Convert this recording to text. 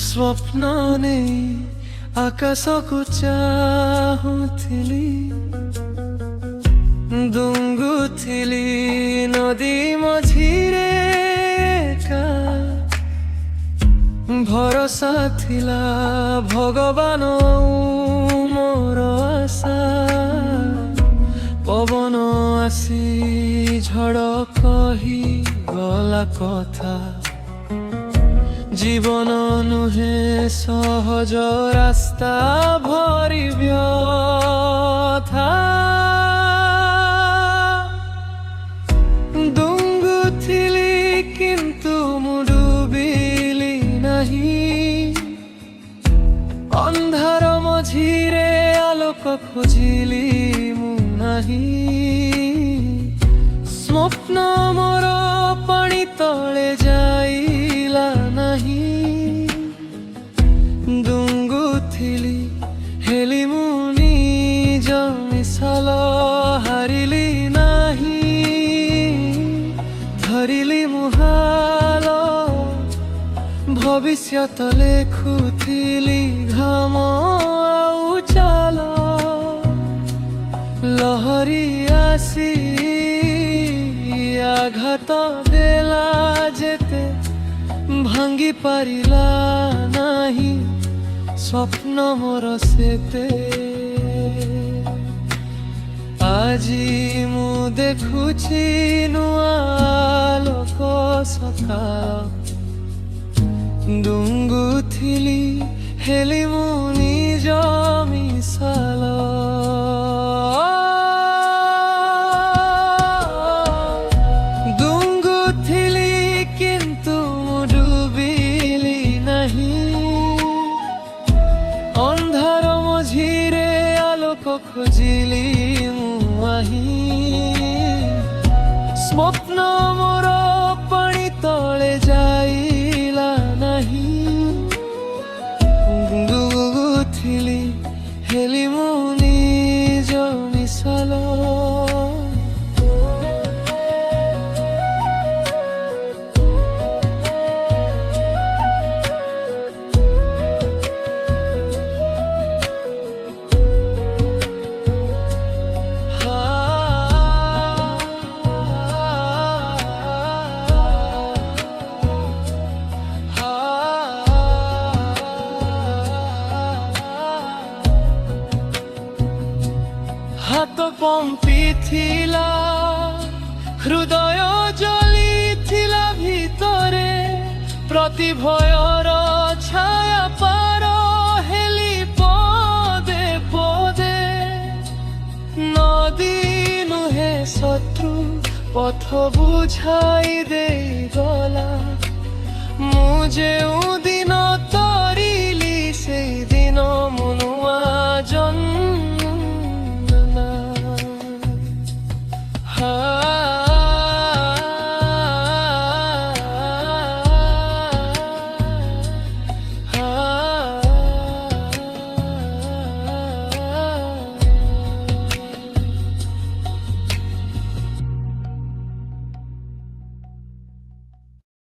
ସ୍ୱପ୍ନ ନେଇ ଆକାଶକୁ ଚାହୁଁଥିଲି, ଦୁଙ୍ଗୁଥିଲି ନଦୀ ମଝିରେ ଏକା। ଭରସା ଥିଲା ଭଗବାନ ମୋର ଆଶା। ପବନ ଆସି ଝଡ଼ କହି ଗଲା କଥା। জীবন নুহে সহজ রাস্তা ভরি ব্যথা। দুঙ্গুথিলি কিন্তু মু ডুবিলি নাহি। ଅନ୍ଧାର ମଝିରେ ଆଲୋକ ଖୋଜିଲି ମୁଁ ନାହିଁ। ସ୍ୱପ୍ନ ମୋର ପାଣି ତଳେ ଯାଇଲା ନାହିଁ। ଦୁଙ୍ଗୁଥିଲି ହେଲି ମୁଁ ନିଜ ମିଶାଲ ହାରିଲି ନାହିଁ। ଧରିଲି ମୁଁ ହାଲ ଭବିଷ୍ୟତ ଲେଖୁଥିଲି ଘାମ ଆଉ ଚାଲ। ଲହରୀ ଆସି ଆଘାତ ଦେଲା ଯେତେ ଭାଙ୍ଗି ପାରିଲା ନାହିଁ ସ୍ୱପ୍ନ ମୋର ସେତେ। ଆଜି ମୁଁ ଦେଖୁଛି ନୂଆ ଲୋକ ସକାଳ। ଦୁଙ୍ଗୁଥିଲି ହେଲି ମୁଁ ନିଜ ମିଶାଲ। ଦୁଙ୍ଗୁଥିଲି କିନ୍ତୁ ମୁଁ ଡୁବିଲି ନାହିଁ। ଅନ୍ଧାର ମଝିରେ ଆଲୋକ ଖୋଜିଲି ମୁଁ ନାହିଁ। ସ୍ୱପ୍ନ ମୋର ପାଣି ତଳେ ଯାଇଲା ନାହିଁ। ଦୁଙ୍ଗୁଥିଲି ହେଲି ମୁଁ ନିଜ ମିଶାଲ। ହାତ କମ୍ପିଥିଲା, ହୃଦୟ ଜଳିଥିଲା ଭିତରେ। ପ୍ରତି ଭୟର ଛାୟା ପାର ହେଲି ପଦେ ପଦେ। ନଦୀ ନୁହେଁ ଶତ୍ରୁ ପଥ ବୁଝାଇ ଦେଇଗଲା। ମୁଁ ଯେଉଁ